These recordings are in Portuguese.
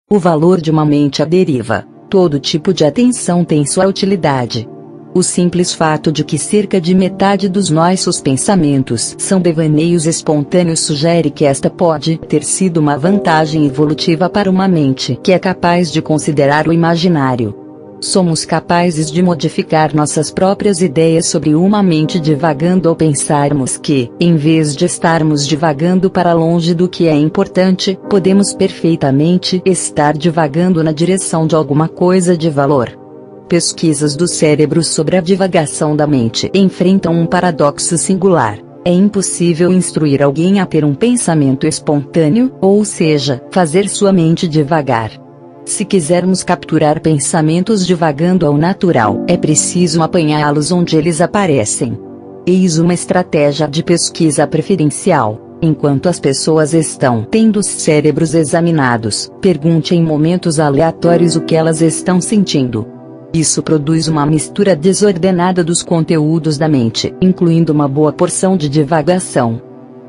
O valor de uma mente à deriva. Todo tipo de atenção tem sua utilidade. O simples fato de que cerca de metade dos nossos pensamentos são devaneios espontâneos sugere que esta pode ter sido uma vantagem evolutiva para uma mente que é capaz de considerar o imaginário. Somos capazes de modificar nossas próprias ideias sobre uma mente divagando ao pensarmos que, em vez de estarmos divagando para longe do que é importante, podemos perfeitamente estar divagando na direção de alguma coisa de valor. Pesquisas do cérebro sobre a divagação da mente enfrentam um paradoxo singular. É impossível instruir alguém a ter um pensamento espontâneo, ou seja, fazer sua mente divagar. Se quisermos capturar pensamentos divagando ao natural, é preciso apanhá-los onde eles aparecem. Eis uma estratégia de pesquisa preferencial. Enquanto as pessoas estão tendo os cérebros examinados, pergunte em momentos aleatórios o que elas estão sentindo. Isso produz uma mistura desordenada dos conteúdos da mente, incluindo uma boa porção de divagação.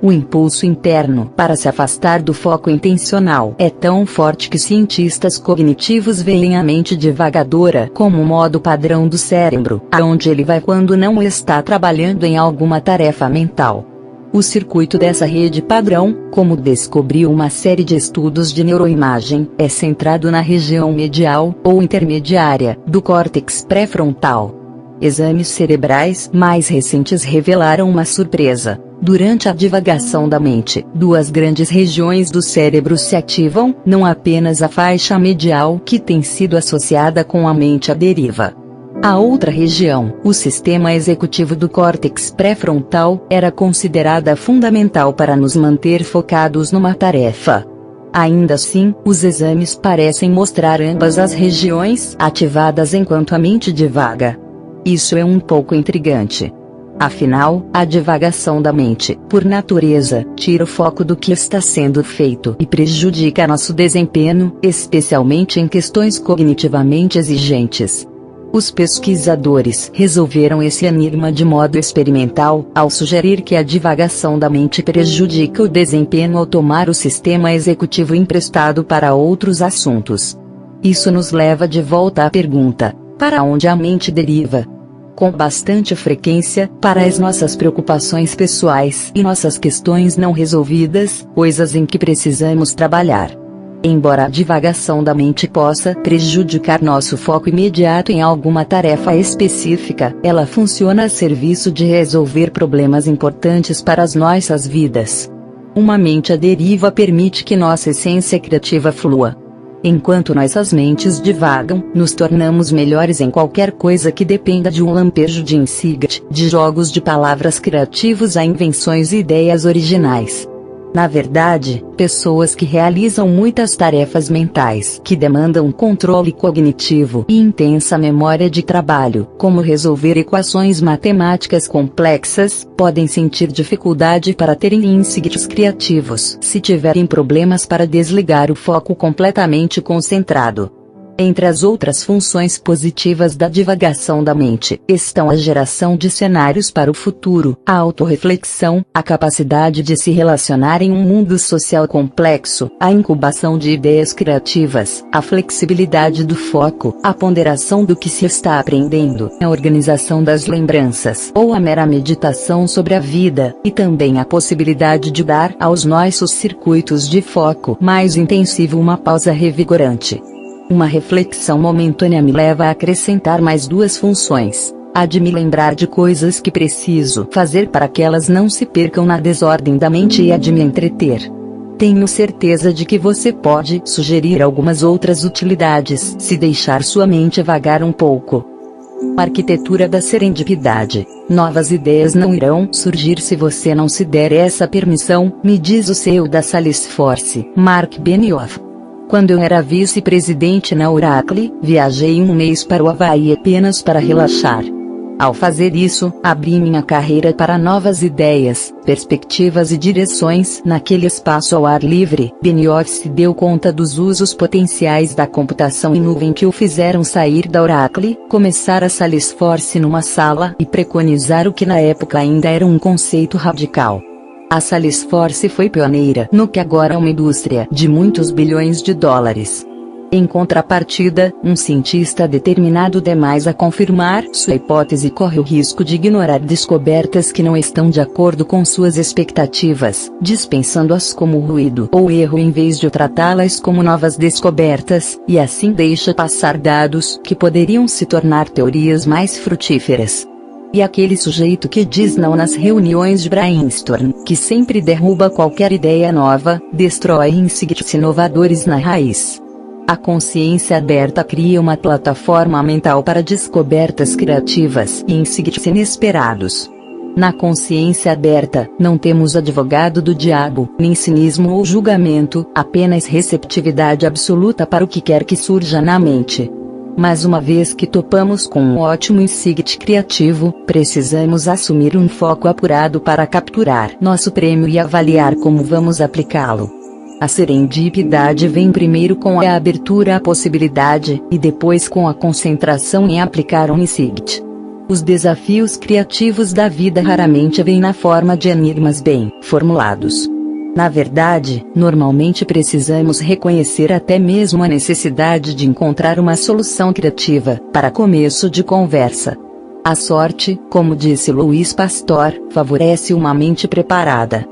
O impulso interno para se afastar do foco intencional é tão forte que cientistas cognitivos veem a mente divagadora como um modo padrão do cérebro, aonde ele vai quando não está trabalhando em alguma tarefa mental. O circuito dessa rede padrão, como descobriu uma série de estudos de neuroimagem, é centrado na região medial, ou intermediária, do córtex pré-frontal. Exames cerebrais mais recentes revelaram uma surpresa. Durante a divagação da mente, duas grandes regiões do cérebro se ativam, não apenas a faixa medial que tem sido associada com a mente à deriva. A outra região, o sistema executivo do córtex pré-frontal, era considerada fundamental para nos manter focados numa tarefa. Ainda assim, os exames parecem mostrar ambas as regiões ativadas enquanto a mente divaga. Isso é um pouco intrigante. Afinal, a divagação da mente, por natureza, tira o foco do que está sendo feito e prejudica nosso desempenho, especialmente em questões cognitivamente exigentes. Os pesquisadores resolveram esse enigma de modo experimental, ao sugerir que a divagação da mente prejudica o desempenho ao tomar o sistema executivo emprestado para outros assuntos. Isso nos leva de volta à pergunta: para onde a mente deriva? Com bastante frequência, para as nossas preocupações pessoais e nossas questões não resolvidas, coisas em que precisamos trabalhar. Embora a divagação da mente possa prejudicar nosso foco imediato em alguma tarefa específica, ela funciona a serviço de resolver problemas importantes para as nossas vidas. Uma mente à deriva permite que nossa essência criativa flua. Enquanto nossas mentes divagam, nos tornamos melhores em qualquer coisa que dependa de um lampejo de insight, de jogos de palavras criativos a invenções e ideias originais. Na verdade, pessoas que realizam muitas tarefas mentais que demandam controle cognitivo e intensa memória de trabalho, como resolver equações matemáticas complexas, podem sentir dificuldade para terem insights criativos se tiverem problemas para desligar o foco completamente concentrado. Entre as outras funções positivas da divagação da mente, estão a geração de cenários para o futuro, a autorreflexão, a capacidade de se relacionar em um mundo social complexo, a incubação de ideias criativas, a flexibilidade do foco, a ponderação do que se está aprendendo, a organização das lembranças, ou a mera meditação sobre a vida, e também a possibilidade de dar aos nossos circuitos de foco mais intensivo uma pausa revigorante. Uma reflexão momentânea me leva a acrescentar mais duas funções: a de me lembrar de coisas que preciso fazer para que elas não se percam na desordem da mente e a de me entreter. Tenho certeza de que você pode sugerir algumas outras utilidades se deixar sua mente vagar um pouco. Arquitetura da serendipidade. Novas ideias não irão surgir se você não se der essa permissão, me diz o CEO da Salesforce, Mark Benioff. Quando eu era vice-presidente na Oracle, viajei um mês para o Havaí apenas para relaxar. Ao fazer isso, abri minha carreira para novas ideias, perspectivas e direções naquele espaço ao ar livre. Benioff se deu conta dos usos potenciais da computação em nuvem que o fizeram sair da Oracle, começar a Salesforce numa sala e preconizar o que na época ainda era um conceito radical. A Salesforce foi pioneira no que agora é uma indústria de muitos bilhões de dólares. Em contrapartida, um cientista determinado demais a confirmar sua hipótese corre o risco de ignorar descobertas que não estão de acordo com suas expectativas, dispensando-as como ruído ou erro em vez de tratá-las como novas descobertas, e assim deixa passar dados que poderiam se tornar teorias mais frutíferas. E aquele sujeito que diz não nas reuniões de brainstorm, que sempre derruba qualquer ideia nova, destrói insights inovadores na raiz. A consciência aberta cria uma plataforma mental para descobertas criativas e insights inesperados. Na consciência aberta, não temos advogado do diabo, nem cinismo ou julgamento, apenas receptividade absoluta para o que quer que surja na mente. Mas uma vez que topamos com um ótimo insight criativo, precisamos assumir um foco apurado para capturar nosso prêmio e avaliar como vamos aplicá-lo. A serendipidade vem primeiro com a abertura à possibilidade, e depois com a concentração em aplicar um insight. Os desafios criativos da vida raramente vêm na forma de enigmas bem formulados. Na verdade, normalmente precisamos reconhecer até mesmo a necessidade de encontrar uma solução criativa, para começo de conversa. A sorte, como disse Louis Pasteur, favorece uma mente preparada.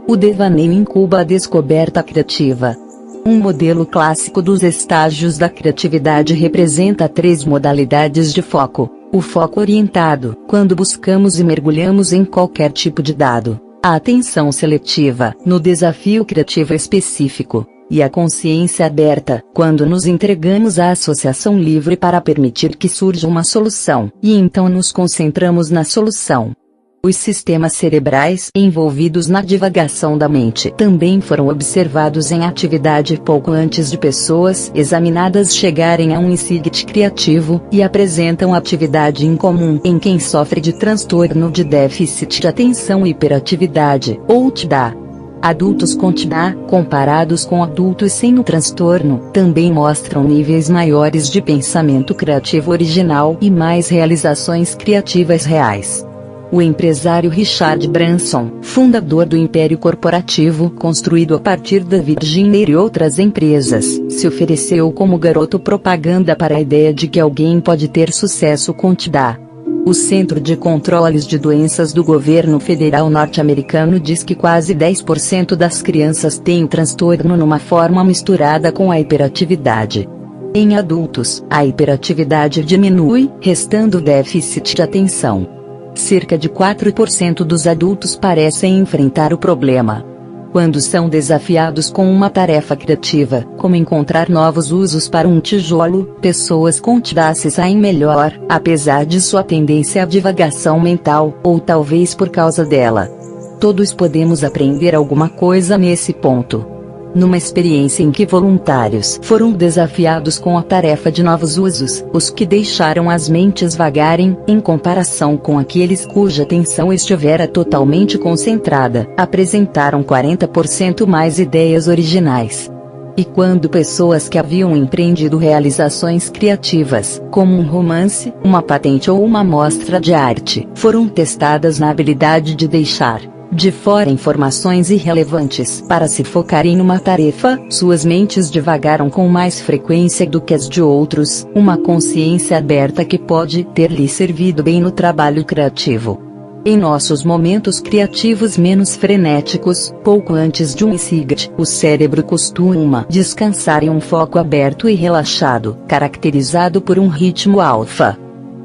O devaneio incuba a descoberta criativa. Um modelo clássico dos estágios da criatividade representa 3 modalidades de foco: o foco orientado, quando buscamos e mergulhamos em qualquer tipo de dado; a atenção seletiva, no desafio criativo específico; e a consciência aberta, quando nos entregamos à associação livre para permitir que surja uma solução, e então nos concentramos na solução. Os sistemas cerebrais envolvidos na divagação da mente também foram observados em atividade pouco antes de pessoas examinadas chegarem a um insight criativo, e apresentam atividade incomum em quem sofre de transtorno de déficit de atenção e hiperatividade, ou TDA. Adultos com TDA, comparados com adultos sem o transtorno, também mostram níveis maiores de pensamento criativo original e mais realizações criativas reais. O empresário Richard Branson, fundador do império corporativo construído a partir da Virgin e outras empresas, se ofereceu como garoto propaganda para a ideia de que alguém pode ter sucesso com TDA. O Centro de Controles de Doenças do governo federal norte-americano diz que quase 10% das crianças têm o transtorno numa forma misturada com a hiperatividade. Em adultos, a hiperatividade diminui, restando déficit de atenção. Cerca de 4% dos adultos parecem enfrentar o problema. Quando são desafiados com uma tarefa criativa, como encontrar novos usos para um tijolo, pessoas com TDA se saem melhor, apesar de sua tendência à divagação mental, ou talvez por causa dela. Todos podemos aprender alguma coisa nesse ponto. Numa experiência em que voluntários foram desafiados com a tarefa de novos usos, os que deixaram as mentes vagarem, em comparação com aqueles cuja atenção estivera totalmente concentrada, apresentaram 40% mais ideias originais. E quando pessoas que haviam empreendido realizações criativas, como um romance, uma patente ou uma mostra de arte, foram testadas na habilidade de deixar de fora informações irrelevantes para se focarem numa tarefa, suas mentes divagaram com mais frequência do que as de outros, uma consciência aberta que pode ter lhe servido bem no trabalho criativo. Em nossos momentos criativos menos frenéticos, pouco antes de um insight, o cérebro costuma descansar em um foco aberto e relaxado, caracterizado por um ritmo alfa.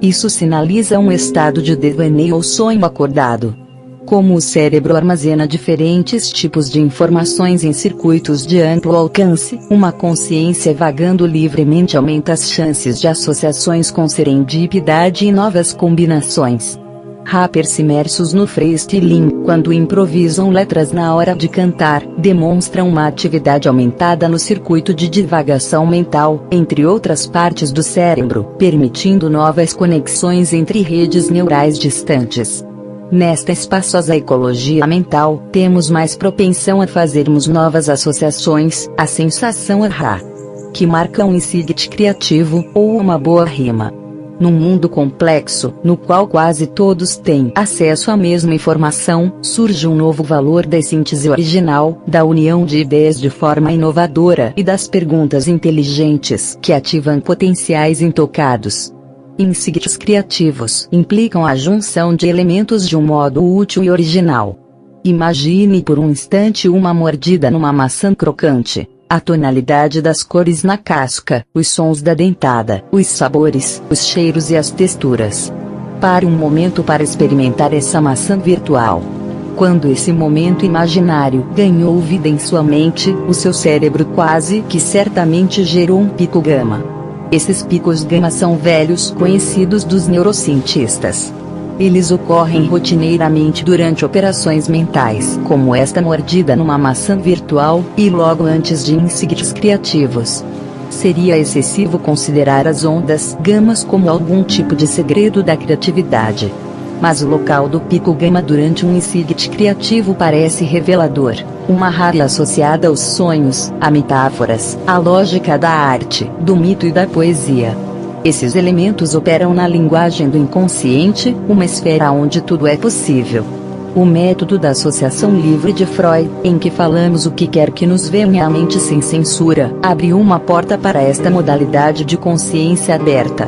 Isso sinaliza um estado de devaneio ou sonho acordado. Como o cérebro armazena diferentes tipos de informações em circuitos de amplo alcance, uma consciência vagando livremente aumenta as chances de associações com serendipidade e novas combinações. Rappers imersos no freestyling, quando improvisam letras na hora de cantar, demonstram uma atividade aumentada no circuito de divagação mental, entre outras partes do cérebro, permitindo novas conexões entre redes neurais distantes. Nesta espaçosa ecologia mental, temos mais propensão a fazermos novas associações, a sensação ahá, que marca um insight criativo, ou uma boa rima. Num mundo complexo, no qual quase todos têm acesso à mesma informação, surge um novo valor da síntese original, da união de ideias de forma inovadora e das perguntas inteligentes que ativam potenciais intocados. Insights criativos implicam a junção de elementos de um modo útil e original. Imagine por um instante uma mordida numa maçã crocante. A tonalidade das cores na casca, os sons da dentada, os sabores, os cheiros e as texturas. Pare um momento para experimentar essa maçã virtual. Quando esse momento imaginário ganhou vida em sua mente, o seu cérebro quase que certamente gerou um pico gama. Esses picos gama são velhos conhecidos dos neurocientistas. Eles ocorrem rotineiramente durante operações mentais, como esta mordida numa maçã virtual, e logo antes de insights criativos. Seria excessivo considerar as ondas gamas como algum tipo de segredo da criatividade. Mas o local do pico gama durante um insight criativo parece revelador. Uma área associada aos sonhos, a metáforas, à lógica da arte, do mito e da poesia. Esses elementos operam na linguagem do inconsciente, uma esfera onde tudo é possível. O método da associação livre de Freud, em que falamos o que quer que nos venha à mente sem censura, abriu uma porta para esta modalidade de consciência aberta.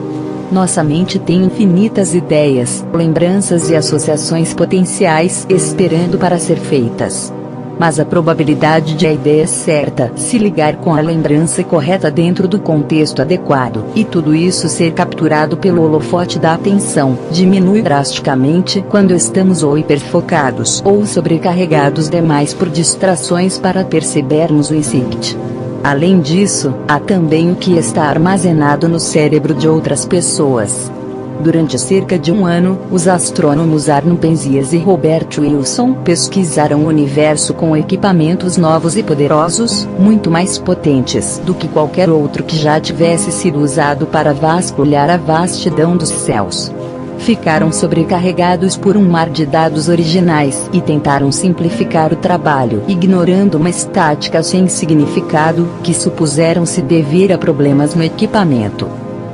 Nossa mente tem infinitas ideias, lembranças e associações potenciais esperando para ser feitas. Mas a probabilidade de a ideia certa se ligar com a lembrança correta dentro do contexto adequado, e tudo isso ser capturado pelo holofote da atenção, diminui drasticamente quando estamos ou hiperfocados ou sobrecarregados demais por distrações para percebermos o insight. Além disso, há também o que está armazenado no cérebro de outras pessoas. Durante cerca de um ano, os astrônomos Arno Penzias e Robert Wilson pesquisaram o universo com equipamentos novos e poderosos, muito mais potentes do que qualquer outro que já tivesse sido usado para vasculhar a vastidão dos céus. Ficaram sobrecarregados por um mar de dados originais e tentaram simplificar o trabalho, ignorando uma estática sem significado, que supuseram se dever a problemas no equipamento.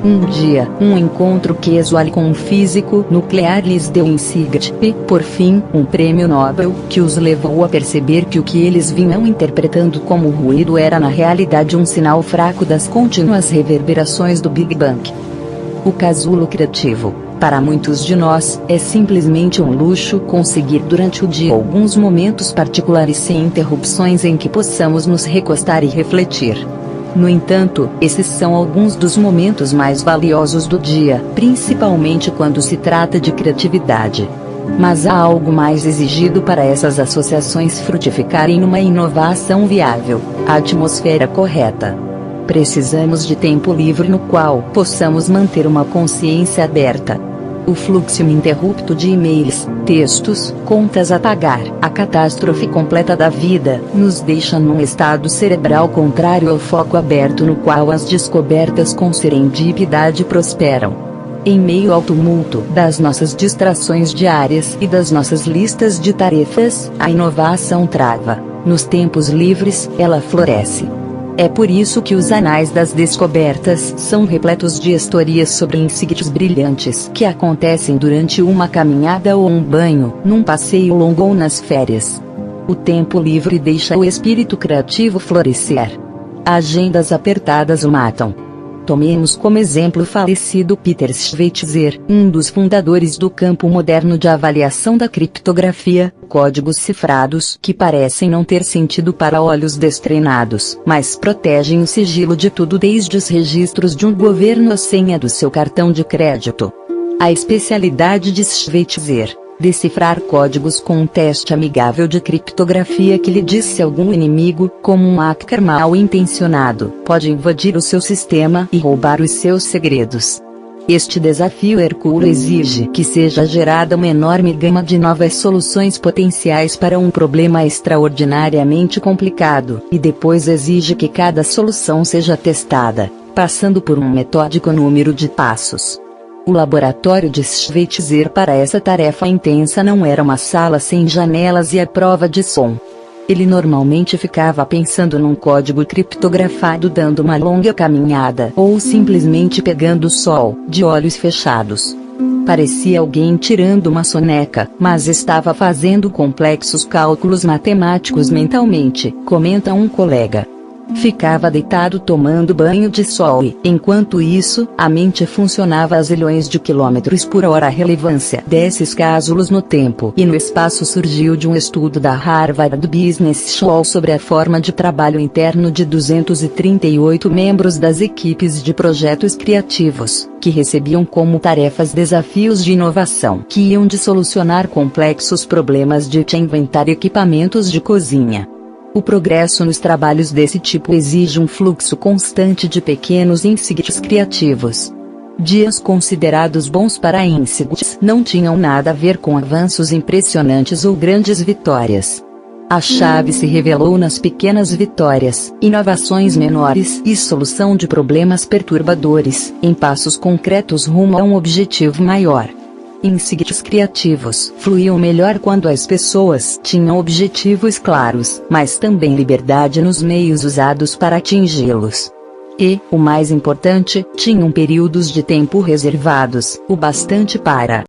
Um dia, um encontro casual com um físico nuclear lhes deu insight e, por fim, um prêmio Nobel, que os levou a perceber que o que eles vinham interpretando como ruído era na realidade um sinal fraco das contínuas reverberações do Big Bang. O casulo criativo, para muitos de nós, é simplesmente um luxo conseguir durante o dia alguns momentos particulares sem interrupções em que possamos nos recostar e refletir. No entanto, esses são alguns dos momentos mais valiosos do dia, principalmente quando se trata de criatividade. Mas há algo mais exigido para essas associações frutificarem numa inovação viável: a atmosfera correta. Precisamos de tempo livre no qual possamos manter uma consciência aberta. O fluxo ininterrupto de e-mails, textos, contas a pagar, a catástrofe completa da vida, nos deixa num estado cerebral contrário ao foco aberto no qual as descobertas com serendipidade prosperam. Em meio ao tumulto das nossas distrações diárias e das nossas listas de tarefas, a inovação trava. Nos tempos livres, ela floresce. É por isso que os anais das descobertas são repletos de histórias sobre insights brilhantes que acontecem durante uma caminhada ou um banho, num passeio longo ou nas férias. O tempo livre deixa o espírito criativo florescer. Agendas apertadas o matam. Tomemos como exemplo o falecido Peter Schweitzer, um dos fundadores do campo moderno de avaliação da criptografia, códigos cifrados que parecem não ter sentido para olhos destreinados, mas protegem o sigilo de tudo desde os registros de um governo à senha do seu cartão de crédito. A especialidade de Schweitzer: decifrar códigos com um teste amigável de criptografia que lhe diz se algum inimigo, como um hacker mal intencionado, pode invadir o seu sistema e roubar os seus segredos. Este desafio hercúleo exige que seja gerada uma enorme gama de novas soluções potenciais para um problema extraordinariamente complicado, e depois exige que cada solução seja testada, passando por um metódico número de passos. O laboratório de Schweitzer para essa tarefa intensa não era uma sala sem janelas e a prova de som. Ele normalmente ficava pensando num código criptografado dando uma longa caminhada ou simplesmente pegando o sol, de olhos fechados. Parecia alguém tirando uma soneca, mas estava fazendo complexos cálculos matemáticos mentalmente, comenta um colega. Ficava deitado tomando banho de sol e, enquanto isso, a mente funcionava a zilhões de quilômetros por hora. A relevância desses cálculos no tempo e no espaço surgiu de um estudo da Harvard Business School sobre a forma de trabalho interno de 238 membros das equipes de projetos criativos, que recebiam como tarefas desafios de inovação que iam de solucionar complexos problemas de inventar equipamentos de cozinha. O progresso nos trabalhos desse tipo exige um fluxo constante de pequenos insights criativos. Dias considerados bons para insights não tinham nada a ver com avanços impressionantes ou grandes vitórias. A chave se revelou nas pequenas vitórias, inovações menores e solução de problemas perturbadores, em passos concretos rumo a um objetivo maior. Insights criativos fluíam melhor quando as pessoas tinham objetivos claros, mas também liberdade nos meios usados para atingi-los. E, o mais importante, tinham períodos de tempo reservados, o bastante para